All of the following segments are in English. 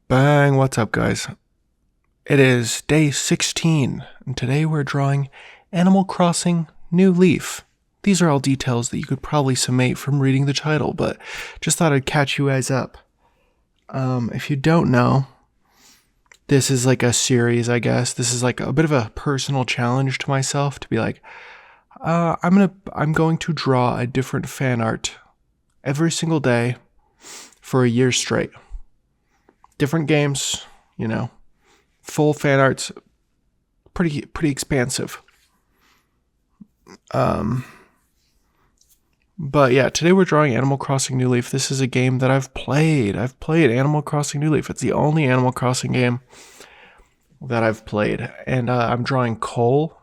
Bang, what's up, guys? It is day 16, and today we're drawing Animal Crossing New Leaf. These are all details that you could probably summate from reading the title, but just thought I'd catch you guys up. If you don't know, this is like a series, I guess. This is like a bit of a personal challenge to myself to be like, I'm going to draw a different fan art every single day for a year straight. Different games, full fan art's pretty expansive. But yeah, today we're drawing Animal Crossing New Leaf. This is a game that I've played. I've played Animal Crossing New Leaf. It's the only Animal Crossing game that I've played. And I'm drawing Cole.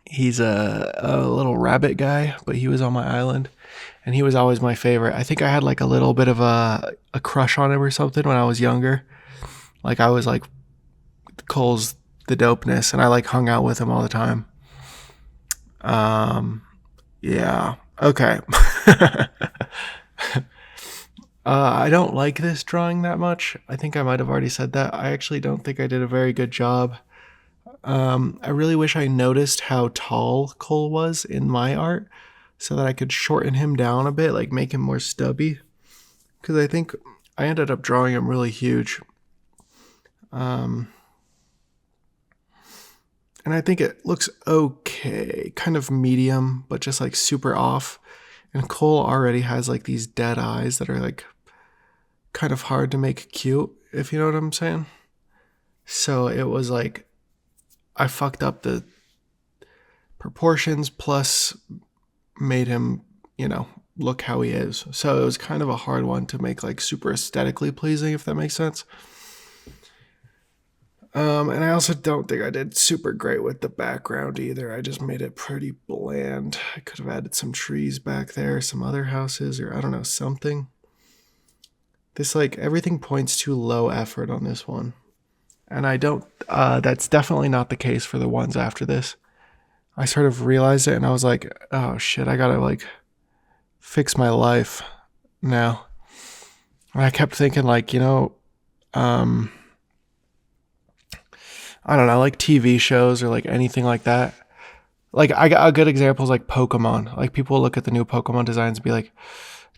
He's a little rabbit guy, but he was on my island. And he was always my favorite. I think I had like a little bit of a crush on him or something when I was younger. Like I was like, Cole's the dopeness, and I like hung out with him all the time. Yeah. Okay. I don't like this drawing that much. I think I might have already said that. I actually don't think I did a very good job. I really wish I noticed how tall Cole was in my art so that I could shorten him down a bit, like make him more stubby. Because I think I ended up drawing him really huge. And I think it looks okay, kind of medium, but just like super off. And Cole already has like these dead eyes that are like kind of hard to make cute, if you know what I'm saying. So it was like I fucked up the proportions plus made him, look how he is. So it was kind of a hard one to make like super aesthetically pleasing, if that makes sense. And I also don't think I did super great with the background either. I just made it pretty bland. I could have added some trees back there, some other houses, or I don't know, something. This, like, everything points to low effort on this one. And I don't, that's definitely not the case for the ones after this. I sort of realized it and I was like, oh shit, I gotta, like, fix my life now. And I kept thinking, like, I don't know, like TV shows or like anything like that. Like I got a good example is like Pokemon. Like people look at the new Pokemon designs and be like,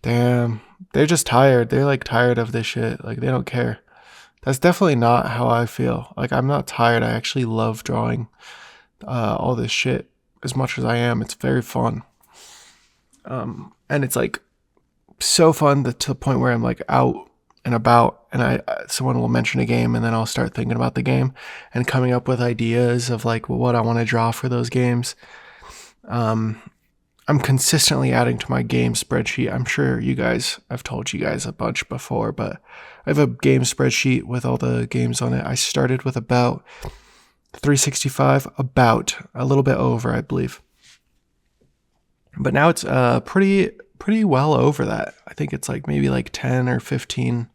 damn, they're just tired. They're like tired of this shit. Like they don't care. That's definitely not how I feel. Like I'm not tired. I actually love drawing all this shit as much as I am. It's very fun. And it's like so fun to the point where I'm like out and about and someone will mention a game and then I'll start thinking about the game and coming up with ideas of like what I want to draw for those games. I'm consistently adding to my game spreadsheet. I'm sure I've told you guys a bunch before, but I have a game spreadsheet with all the games on it. I started with about 365, about a little bit over, I believe. But now it's pretty well over that. I think it's like maybe like 10 or 15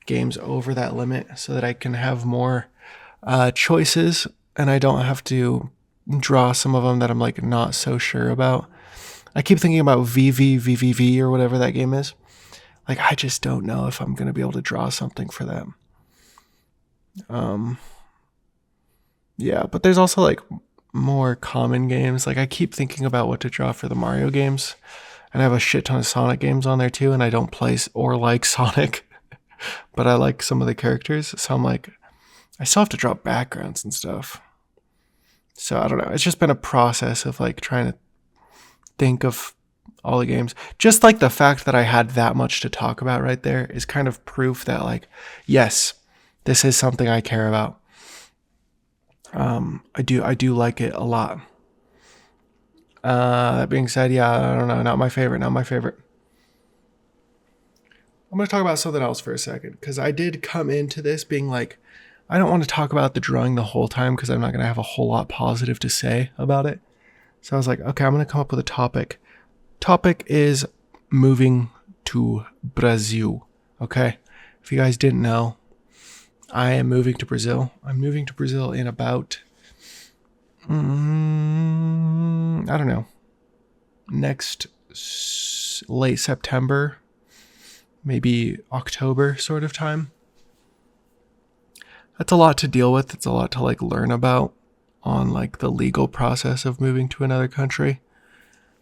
games over that limit so that I can have more choices and I don't have to draw some of them that I'm like not so sure about. I keep thinking about VVVVV or whatever that game is. Like I just don't know if I'm going to be able to draw something for them. Yeah, but there's also like more common games. Like I keep thinking about what to draw for the Mario games. And I have a shit ton of Sonic games on there too, and I don't play or like Sonic, but I like some of the characters. So I'm like, I still have to draw backgrounds and stuff. So I don't know. It's just been a process of like trying to think of all the games. Just like the fact that I had that much to talk about right there is kind of proof that like, yes, this is something I care about. I do like it a lot. That being said, yeah, I don't know, not my favorite. I'm going to talk about something else for a second because I did come into this being like, I don't want to talk about the drawing the whole time because I'm not going to have a whole lot positive to say about it. So I was like, okay, I'm going to come up with a topic. Topic is moving to Brazil. Okay. If you guys didn't know, I am moving to Brazil. I'm moving to Brazil in about I don't know, next late September, maybe October sort of time. that's a lot to deal with. It's a lot to like learn about on like the legal process of moving to another country.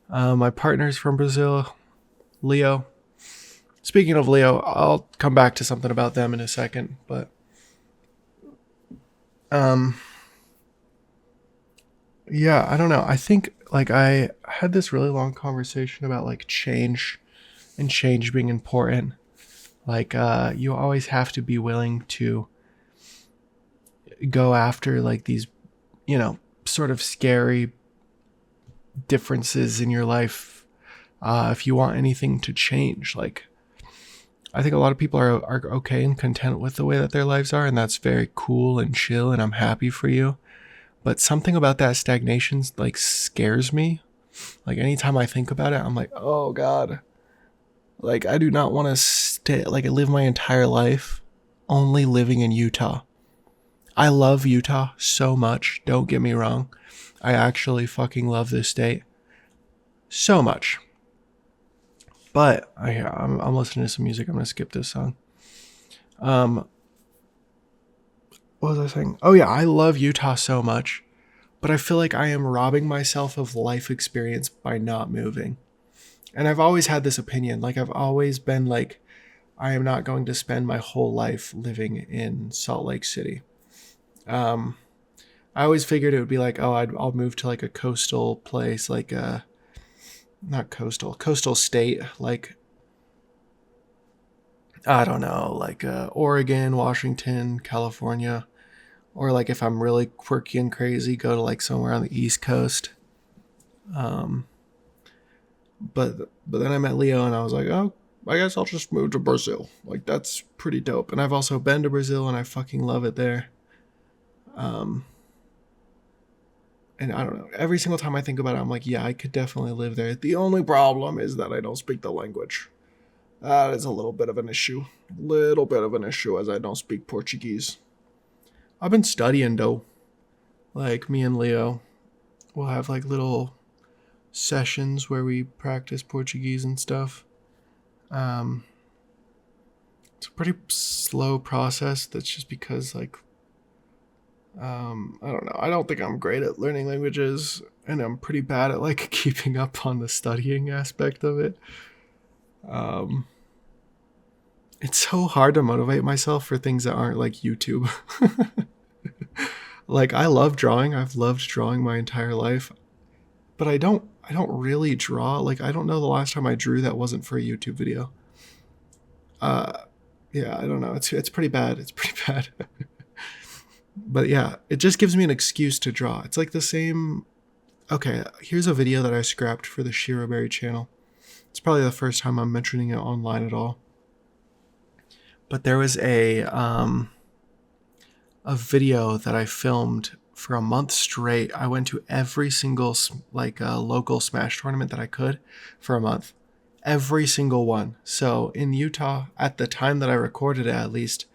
My partner's from Brazil, Leo. Speaking of Leo, I'll come back to something about them in a second, but yeah, I don't know. I think like I had this really long conversation about like change and change being important. Like you always have to be willing to go after like these, sort of scary differences in your life if you want anything to change. Like I think a lot of people are okay and content with the way that their lives are, and that's very cool and chill, and I'm happy for you. But something about that stagnation like scares me. Like anytime I think about it, I'm like, oh God. Like I do not want to live my entire life only living in Utah. I love Utah so much. Don't get me wrong. I actually fucking love this state so much. But I'm listening to some music. I'm going to skip this song. What was I saying? Oh yeah, I love Utah so much, but I feel like I am robbing myself of life experience by not moving. And I've always had this opinion. Like I've always been like, I am not going to spend my whole life living in Salt Lake City. I always figured it would be like, oh, I'll move to like a coastal place, like not coastal state, like I don't know, like Oregon, Washington, California, or like if I'm really quirky and crazy, go to like somewhere on the East Coast. But then I met Leo and I was like, oh, I guess I'll just move to Brazil. Like that's pretty dope. And I've also been to Brazil and I fucking love it there. And I don't know, every single time I think about it, I'm like, yeah, I could definitely live there. The only problem is that I don't speak the language. That is a little bit of an issue. As I don't speak Portuguese. I've been studying though. Like me and Leo will have like little sessions where we practice Portuguese and stuff. It's a pretty slow process. That's just because like I don't know. I don't think I'm great at learning languages, and I'm pretty bad at like keeping up on the studying aspect of it. It's so hard to motivate myself for things that aren't like YouTube. Like I love drawing. I've loved drawing my entire life, but I don't really draw. Like I don't know the last time I drew that wasn't for a YouTube video. Yeah, I don't know. It's pretty bad. It's pretty bad. But yeah, it just gives me an excuse to draw. It's like the same. Okay, here's a video that I scrapped for the Shiroberry channel. It's probably the first time I'm mentioning it online at all. But there was a video that I filmed for a month straight. I went to every single local Smash tournament that I could for a month. Every single one. So in Utah, at the time that I recorded it at least,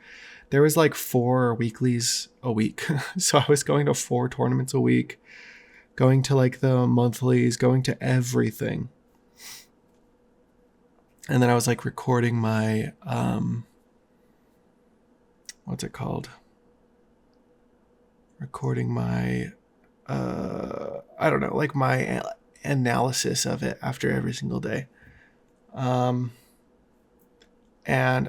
there was like 4 weeklies a week. So I was going to 4 tournaments a week, going to like the monthlies, going to everything. And then I was like recording my, what's it called? Recording my, I don't know, like my analysis of it after every single day. And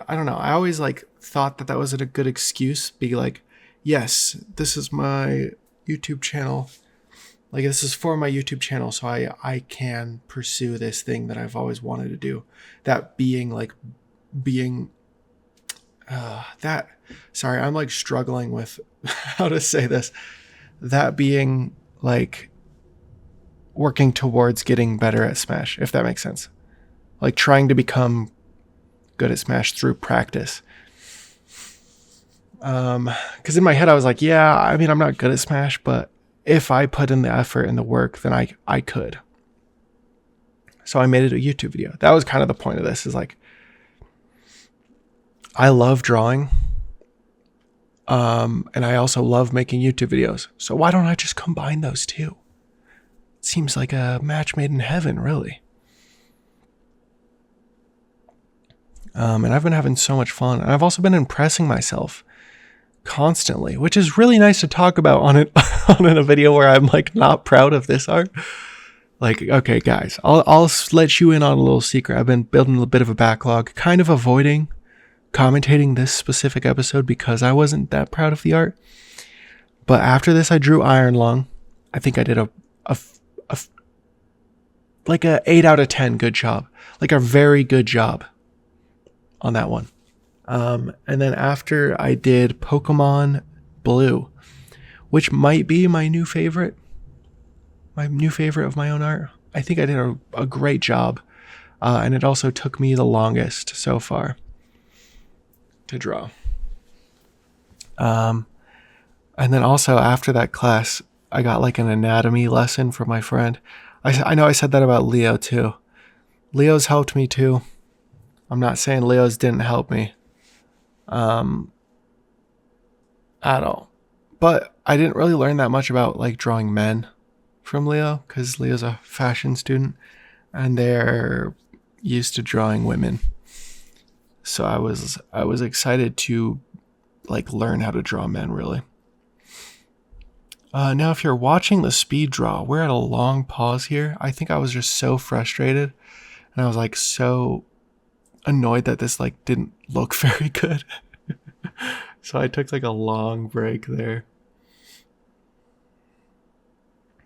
I don't know, I always like thought that was a good excuse. Be like, yes, this is my YouTube channel. Like this is for my YouTube channel. So I can pursue this thing that I've always wanted to do. That being sorry, I'm like struggling with how to say this. That being like working towards getting better at Smash, if that makes sense. Like trying to become good at Smash through practice. Because in my head I was like, yeah, I mean, I'm not good at Smash, but if I put in the effort and the work, then I could. So I made it a YouTube video. That was kind of the point of this, is like, I love drawing. And I also love making YouTube videos. So why don't I just combine those two? It seems like a match made in heaven, really. And I've been having so much fun. And I've also been impressing myself. constantly, which is really nice to talk about on it on a video where I'm like not proud of this art. Like, okay, guys, I'll let you in on a little secret. I've been building a bit of a backlog, kind of avoiding commentating this specific episode because I wasn't that proud of the art. But after this, I drew Iron Lung. I think I did a like a 8 out of 10 good job, like a very good job on that one. And then after I did Pokemon Blue, which might be my new favorite of my own art. I think I did a great job. And it also took me the longest so far to draw. And then also after that class, I got like an anatomy lesson from my friend. I know I said that about Leo too. Leo's helped me too. I'm not saying Leo's didn't help me. At all. But I didn't really learn that much about like drawing men from Leo because Leo's a fashion student and they're used to drawing women. So I was excited to like learn how to draw men really. Now, if you're watching the speed draw, we're at a long pause here. I think I was just so frustrated and I was like so annoyed that this like didn't look very good. So I took like a long break there.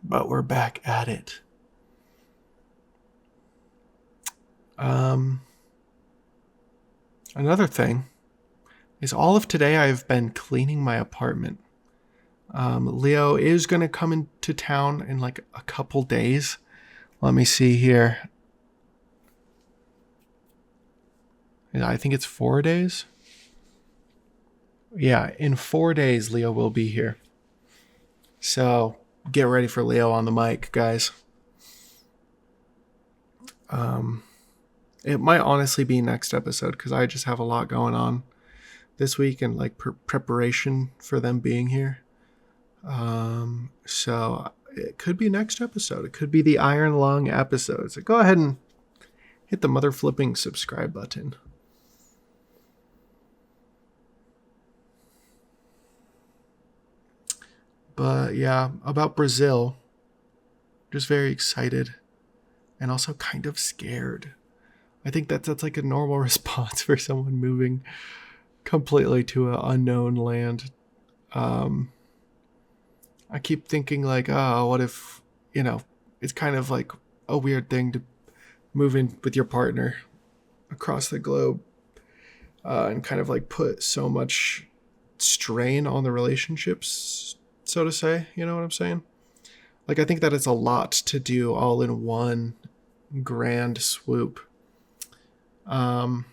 But we're back at it. Another thing is all of today I've been cleaning my apartment. Leo is going to come into town in like a couple days. Let me see here. I think it's 4 days. Yeah, in 4 days, Leo will be here. So get ready for Leo on the mic, guys. It might honestly be next episode because I just have a lot going on this week and like preparation for them being here. So it could be next episode. It could be the Iron Lung episode. So go ahead and hit the mother flipping subscribe button. But yeah, about Brazil, just very excited and also kind of scared. I think that's like a normal response for someone moving completely to an unknown land. I keep thinking like, oh, what if, it's kind of like a weird thing to move in with your partner across the globe and kind of like put so much strain on the relationships, so to say. You know what I'm saying? Like, I think that it's a lot to do all in one grand swoop. And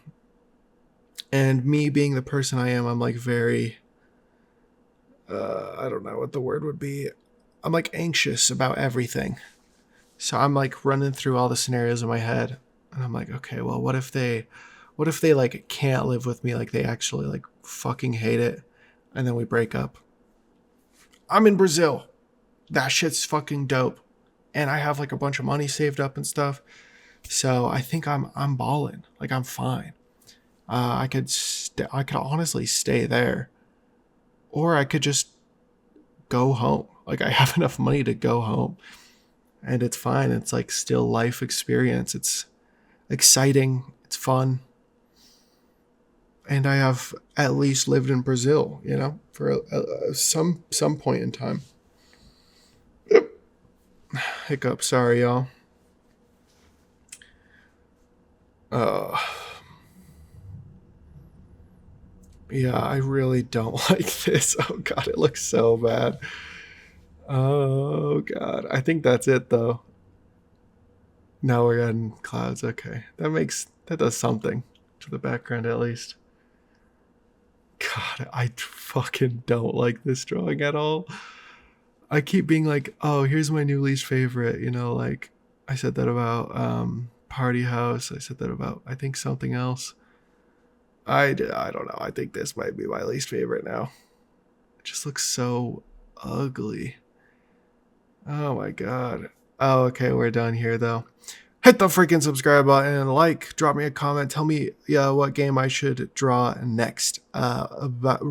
me being the person I am, I'm like very... I don't know what the word would be. I'm like anxious about everything. So I'm like running through all the scenarios in my head and I'm like, okay, well, what if they like can't live with me? Like they actually like fucking hate it. And then we break up. I'm in Brazil. That shit's fucking dope. And I have like a bunch of money saved up and stuff. So I think I'm balling. Like I'm fine. I could honestly stay there. Or I could just go home. Like I have enough money to go home. And it's fine. It's like still life experience. It's exciting. It's fun. And I have at least lived in Brazil, for some point in time. Hiccup. Sorry, y'all. Yeah, I really don't like this. Oh, God, it looks so bad. Oh, God. I think that's it, though. Now we're getting clouds. Okay. That does something to the background, at least. God, I fucking don't like this drawing at all. I keep being like, oh, here's my new least favorite. Like I said that about Party House. I said that about, I think, something else. I don't know. I think this might be my least favorite now. It just looks so ugly. Oh my God. Oh, okay. We're done here though. Hit the freaking subscribe button, like, drop me a comment. Tell me what game I should draw next.